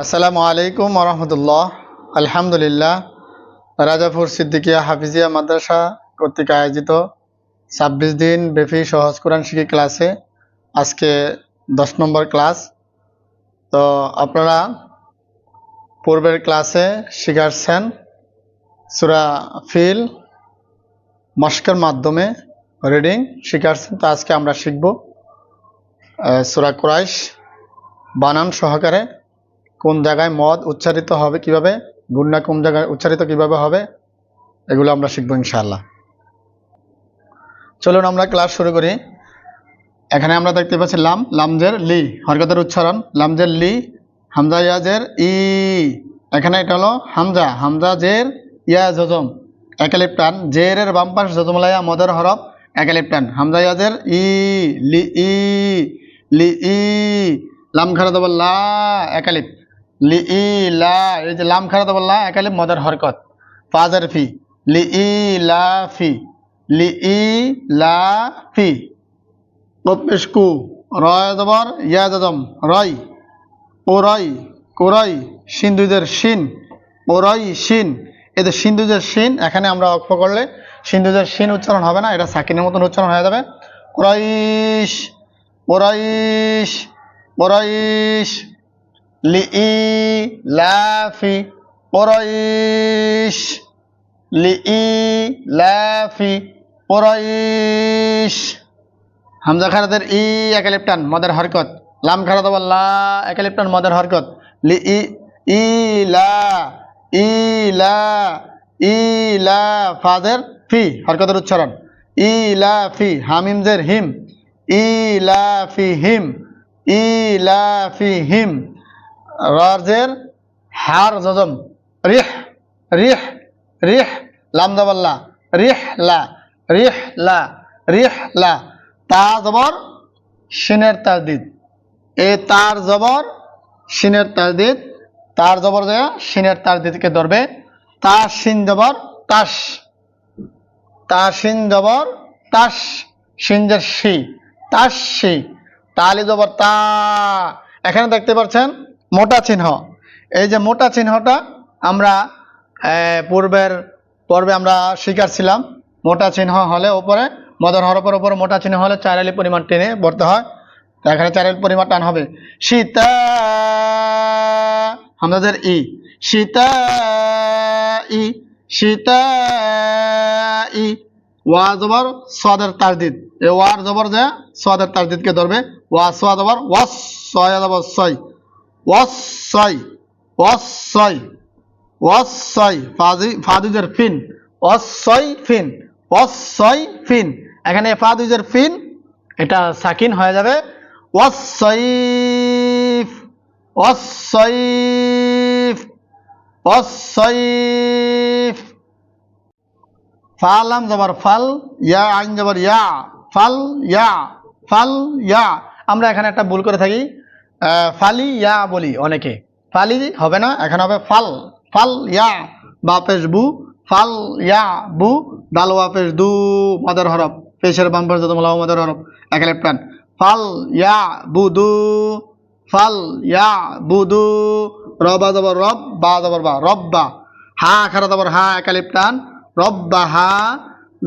আসসালামু আলাইকুম ওরহমতুল্লাহ। আলহামদুলিল্লাহ, রাজাপুর সিদ্দিকিয়া হাফিজিয়া মাদ্রাসা কর্তৃক আয়োজিত ২৬ দিন ব্যাপী সহজ কোরআন শিক্ষা ক্লাসে আজকে ১০ নম্বর ক্লাস। তো আপনারা পূর্বের ক্লাসে শিখাচ্ছেন সূরা ফিল মশকের মাধ্যমে রিডিং শিখাচ্ছেন। তো আজকে আমরা শিখব সূরা কুরাইশ বানান সহকারে কোন জায়গায় মদ উচ্চারিত হবে, কিভাবে গুন্না কোন জায়গায় উচ্চারিত কিভাবে হবে, এগুলো আমরা শিখবো ইনশাআল্লাহ। চলুন আমরা ক্লাস শুরু করি। এখানে আমরা দেখতে পাচ্ছি লাম, লামজের লি, হরকতের উচ্চারণ লামজের লি, হামজা ইয়াজের ই। এখানে এটা হলো হামজা, হামজা জের ইয়া জজম একালিপ টান, জের বাম পাশ জজমলাইয়া মদের হরফ একালিপ টান, হামজা ইয়াজের ই লি ই লি ই, লাম খারা দবল লা একালিপ লি ই লা, এই যে লাম খারা দবল লা একালিপ মদের হরকত, ফাজার ফি লি ই লা ফি লি ই লা ফি, কু রয় জবর ইয়া জজম রয় ওরই কোরই, সিন্ধুদের শিন ওরই শিন, এতে সিন্ধুদের শিন এখানে আমরা অক্ষ করলে সিন্ধুদের শিন উচ্চারণ হবে না, এটা সাকিনের মতন উচ্চারণ হয়ে যাবে কুরাইশ ওরাইশ ওরাইশ লিই লাফি ওরাইশ লিই লাফি ওরাইশ, হামজা খারাদের ই একালিপ টান মদের হরকত, লাম খারাদ লা একালিপ টান মদের হরকত, লি ই ই লা ই লা ই লা, ফাদের ফি হরকতের উচ্চারণ ই লা ফি, হামিম জের হিম ই লা ফি হিম ই লা ফি হিম, রাজের হার জজম রিহ রিহ রিহ, লাম দাবাল্লা রিহ লা রিহ লা রিহ লা, তা জবর শিনের তাসদিদ, এ তার জবর শিনের তাসদিদ, তার জবর দেয়া শিনের তাসদিদকে ধরবে, তা শিন জবর তাস, তা শিন জবর তাস, শিনজের শি তাস শি, তালি জবর তা। এখানে দেখতে পাচ্ছেন মোটা চিহ্ন, এই যে মোটা চিহ্নটা আমরা পূর্বের পর্বে আমরা শিখাচ্ছিলাম, মোটা চিহ্ন হলে উপরে মদর হরফের উপরে মোটা চিহ্ন হলে 4 আলিফ পরিমাণ টেনে পড়তে হয়, এখানে 4 আলিফ পরিমাণ টান হবে। সীতা হামজাদের ই সীতা ই সীতা ই, ওয়া জবর সাদের তাসদিদ, এ ওয়ার জবর যে সাদের তাসদিদকে ধরবে, ওয়া সোয়া জবর ওয়াস সয়া জবর সই ওয়াস সই ওয়াস সই ওয়াস সই, ফাদিজের ফিন ওয়াস সই ফিন ওয়াস সই ফিন, এখানে ফাদিজের ফিন এটা সাকিন হয়ে যাবে ওয়াস সইফ ওয়াস সইফ ওয়াস সইফ, ফালাম জবর ফাল ইয়া আইন জবর ইয়া ফাল ইয়া ফাল ইয়া, আমরা এখানে একটা ভুল করে থাকি, ফালি ইয়া বলি অনেকে, ফালি হবে না, এখানে হবে ফাল ফাল ইয়া, বা পেশ বু ফাল ইয়া বু, দাল ওয়া পেশ দু মদের হরফ, পেশের বাম পাশ যত মোলাও মদের হরফ একালিপ টান, ফাল ইয়া বুদু ফাল ইয়া বুদু, রবা জবর রব বা জবর বা রব্বা, হা খারা জবর হা একালিপ টান রব্বা হা,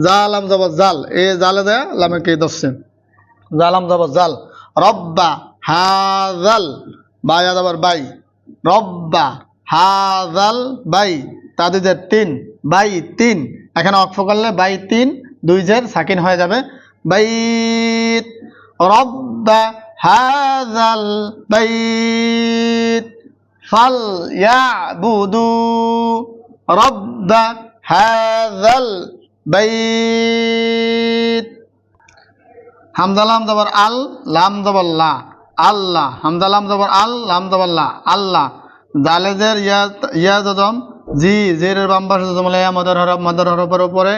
জালাম জবর জাল, এ জালে দেয়া লামে কে দশছেন জালাম জবর জাল, রব্বা হাজাল বায়া জবর বাই রব্বা হাজাল বাই, তাদের তিন বাই তিন, এখানে অক্ষ করলে বাই তিন দুই জের সাকিন হয়ে যাবে, বাইত রব্বা হাজাল বাইত ফাল ইয়াবুদু রব্বা হাজাল বাইত, হামজা লাম জবর আল লাম জবর লা আল্লাহ, হামজা লাম জবর আল লাম জবর লা আল্লাহ, জালেজের ইয়া জজম জি, জের বাম পাশে জজমলাইয়া মদর হরফের উপরে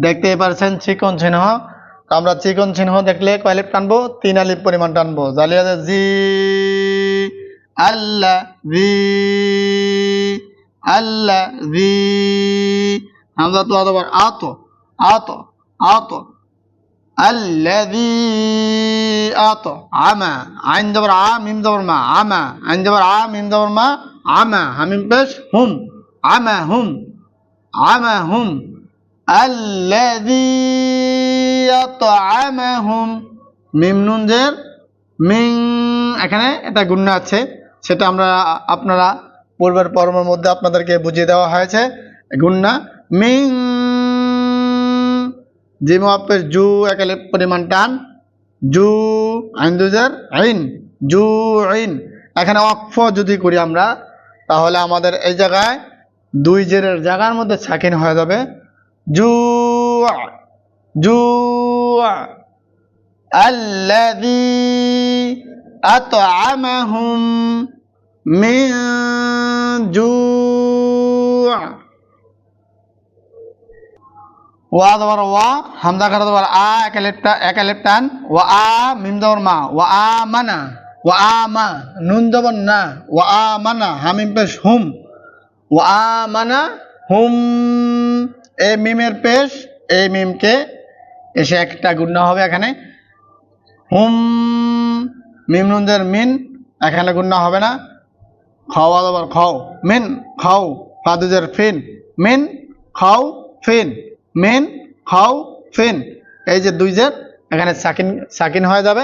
দেখতে পারছেন চিকন চিহ্ন, তো আমরা চিকন চিহ্ন দেখলে কয় আলিফ টানবো? 3 আলিফ পরিমাণ টানবো, জালিয়া জি আল্লাহ জি আল্লাহ জি, হামজা তো জবর আত আত আত আল্লাযী আত আমা আইন জবর আ মিম জবর মা আমা আইন জবর আ মিম জবর মা আমা হামিম পেশ হুম আমা হুম আমা হুম আল্লাযী আত'আমাহুম মিম নুন জের মিন এখানে একটা গুণনা আছে সেটা আপনারা পূর্বের পর্বের মধ্যে আপনাদেরকে বুঝিয়ে দেওয়া হয়েছে গুণনা মিন জিম ওয়াপের জু একালে পরিমাণ টান জু আইন দুজার আইন জু আইন এখানে ওয়াকফ যদি করি আমরা তাহলে আমাদের এই জায়গায় দুই জেরের জায়গার মধ্যে সাকিন হয়ে যাবে জু জু আল্লাযী আত'আমাহুম মিন জু ওয়া জবর ওয়া হামজা খারা জবর আ একালিফ টান ওয়া আ মিম জবর মা ওয়া আমানা ওয়া আমা নুন জবর না ওয়া আমানা হামিম পেশ হুম ওয়া আমানা হুম এই মিমের পেশ এই মিমকে এসে একটা গুণনা হবে এখানে হুম মিম নুন জের মিন এখানে গুণনা হবে না খাওয়া জবর খাও মিন খাও ফা দুজের ফিন মিন খাও ফিন মিন খাও ফিন এই যে দুই জের এখানে সাকিন হয়ে যাবে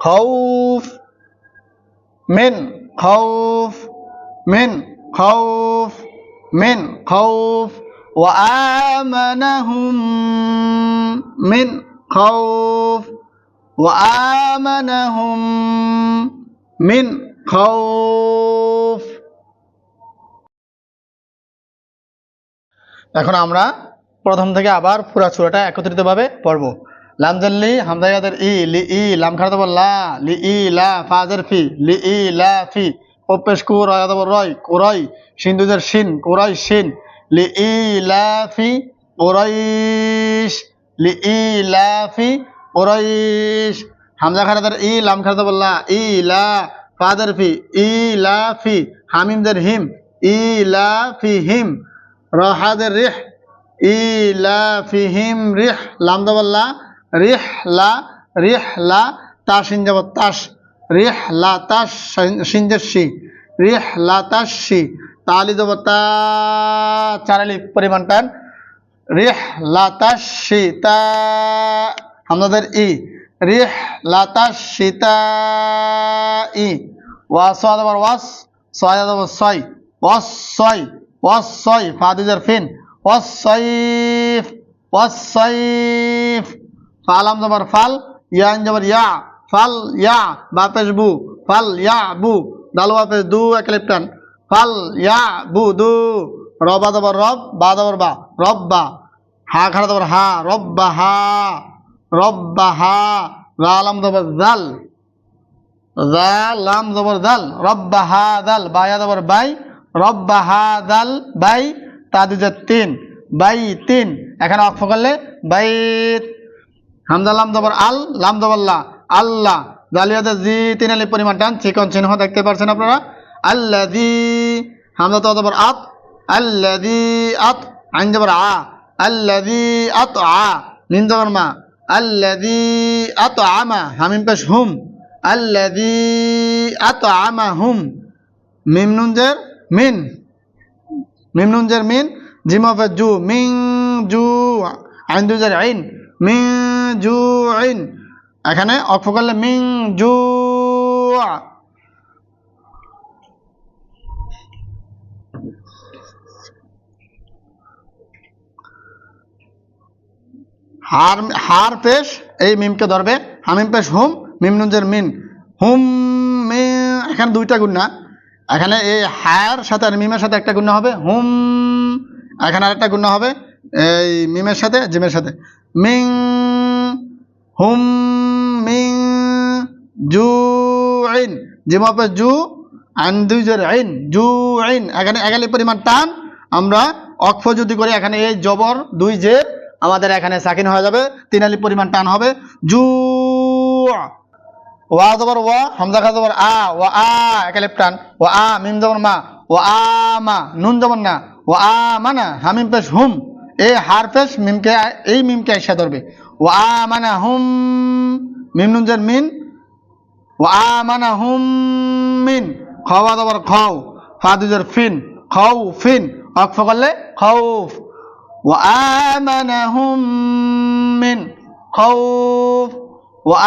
খাউফ মিন খাউফ মিন খাউফ মিন খাউফ ওয়া আমানাহুম মিন খাউফ ওয়া আমানাহুম মিন খাউফ। এখন আমরা প্রথম থেকে আবার পুরা সূরাটা একত্রিতভাবে পড়ব লামজাল্লি হামজা ইয়াদের ই লি ই লাম খারা দেব লা লি ই লা ফাজের ফি লি ই লা ফি ওপেশ কু রয়া দেব রয় কুরাই সিন্ধুদের শিন কুরাই শিন লি ই লা ফি কুরাইশ লি ই লা ফি কুরাইশ হামজা খারা দেব ই লাম খারা দেব লা ই লা ফাজের ফি ই লা ফি হামিমদের হিম ই লা ফি হিম রাহাদের রিহ ইলাফিহিম রিহ লাম দাবাল্লা রিহ লা তা শিন যাব তাস রিহ লা তাস শিনজের শি রিহ লা তাস শি তালি যাব তা চারালি পরিমাণ টান রিহ লা তাস শি তা হামজাদের ই রিহ লা তাস শি তা ই ওয়া সাদ আবার ওয়াস সাদ আবার সাই ওয়াস সাই ফাদিজার ফিন والصيف والصيف فعلم زبر فال يا زبر يا فال يا بابش بو فال يا بو دال بابش دو اكليبتن فال يا بو دو ربا زبر رب با زبر با رب با ها خرا زبر ها رب ها زالم زبر زال زالم زبر زال رب هذا بايا زبر باي رب هذا باي তাদিজের তিন বাই তিন এখানে অক্ষ করলে বাইত হামজা লাম জবর আল লাম জবর লা আল্লাহ জালিয়াতে জি তিন আলিফ পরিমাণ টান চিকন চিহ্ন দেখতে পাচ্ছেন আপনারা আল্লাযী হামজা তো জবর আত আল্লাযী আত আইন জবর আ আল্লাযী আতআ মিন জবর মা আল্লাযী আতআমা হামিম পেশ হুম আল্লাযী আতআমাহুম মিম নুন জের মিন মিম নুন জের মিন জিম অফ জু মিন জু আইন দুজার আইন মিন জু আইন এখানে অক্ষ করলে মিন জু হার পেশ এই মিমকে ধরবে হামিম পেশ হুম মিম নুন জের মিন হুম এখানে দুইটা গুণ না এখানে এই হার সাথে আর মিমের সাথে একটা গুণ হবে হুম এখানে আরেকটা গুণ হবে এই মিমের সাথে জিমের সাথে মিং হুম মিং জু আইন জিম হবে জু আইন দুই জের আইন জু আইন এখানে একালি পরিমাণ টান আমরা অক্ষ যদি করি এখানে এই জবর দুই জের আমাদের এখানে সাকিন হয়ে যাবে তিন আলি পরিমাণ টান হবে জু ওয়া জবর ওয়া হামজা খা জবর আ ওয়া আ একালিফ টান ওয়া আ মিম জবর মা ওয়া আমা নুন জবর না ওয়া আমানা হামিম পেশ হুম এই হার পেশ মিমকে এই মিমকে আইসা ধরবে ওয়া আমানা হুম মিম নুন জের মিন, ওয়া আমানাহুম মিন, খাওয়া দাবার খাও, ফা দুজের ফিন, খাও ফিন, অক্ফ করলে খাউফ, ওয়া আমানাহুম মিন খাউফ, ওয়া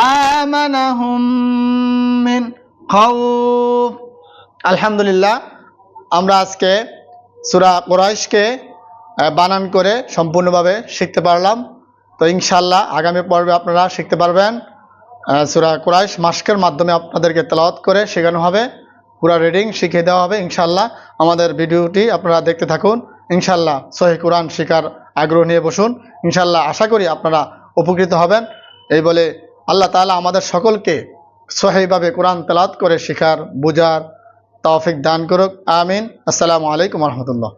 আমানাহুম মিন খাউফ। আলহামদুলিল্লাহ, আমরা আজকে সূরা কুরাইশকে বানান করে সম্পূর্ণভাবে শিখতে পারলাম। তো ইনশাআল্লাহ আগামী পর্বে আপনারা শিখতে পারবেন। সূরা কুরাইশ মাস্কের মাধ্যমে আপনাদেরকে তেলাওয়াত করে শেখানো হবে, পুরো রিডিং শিখিয়ে দেওয়া হবে ইনশাআল্লাহ। আমাদের ভিডিওটি আপনারা দেখতে থাকুন ইনশাআল্লাহ। সহিহ কোরআন শেখার আগ্রহ নিয়ে বসুন ইনশাআল্লাহ। আশা করি আপনারা উপকৃত হবেন। এই বলে আল্লাহ তাআলা আমাদের সকলকে সহিভাবে কোরআন তেলাওয়াত করে শেখার, বোঝার তৌফিক দান করুক। আমিন। আসসালামু আলাইকুম ওয়া রাহমাতুল্লাহ।